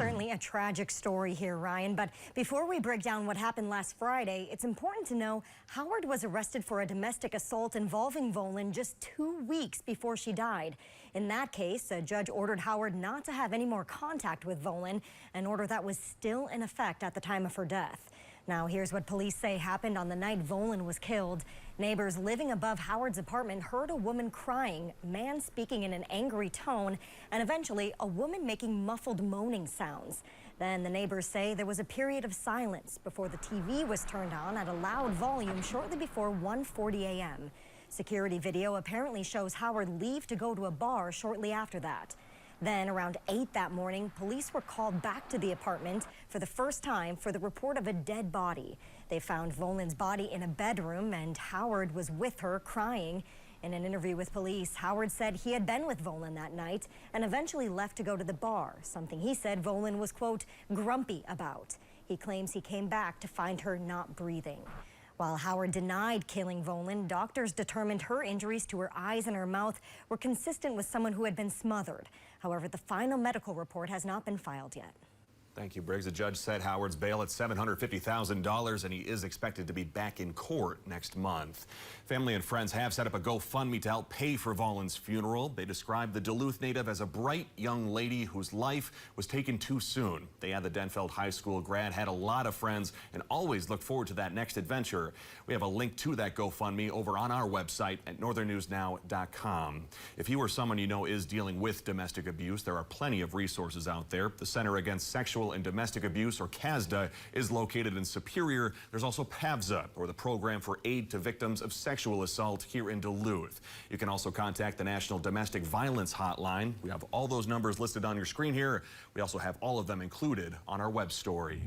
Certainly a tragic story here, Ryan. But before we break down what happened last Friday, it's important to know Howard was arrested for a domestic assault involving Volin just 2 weeks before she died. In that case, a judge ordered Howard not to have any more contact with Volin, an order that was still in effect at the time of her death. Now, here's what police say happened on the night Volin was killed. Neighbors living above Howard's apartment heard a woman crying, man speaking in an angry tone, and eventually a woman making muffled moaning sounds. Then the neighbors say there was a period of silence before the TV was turned on at a loud volume shortly before 1:40 a.m. Security video apparently shows Howard leave to go to a bar shortly after that. Then around 8 that morning, police were called back to the apartment for the first time for the report of a dead body. They found Volin's body in a bedroom and Howard was with her crying. In an interview with police, Howard said he had been with Volin that night and eventually left to go to the bar, something he said Volin was, quote, grumpy about. He claims he came back to find her not breathing. While Howard denied killing Volin, doctors determined her injuries to her eyes and her mouth were consistent with someone who had been smothered. However, the final medical report has not been filed yet. Thank you, Briggs. The judge set Howard's bail at $750,000, and he is expected to be back in court next month. Family and friends have set up a GoFundMe to help pay for Volin's funeral. They described the Duluth native as a bright young lady whose life was taken too soon. They add the Denfeld High School grad had a lot of friends and always looked forward to that next adventure. We have a link to that GoFundMe over on our website at northernnewsnow.com. If you or someone you know is dealing with domestic abuse, there are plenty of resources out there. The Center Against Sexual and Domestic Abuse, or CASDA, is located in Superior. There's also PAVSA, or the Program for Aid to Victims of Sexual Assault, here in Duluth. You can also contact the National Domestic Violence Hotline. We have all those numbers listed on your screen here. We also have all of them included on our web story.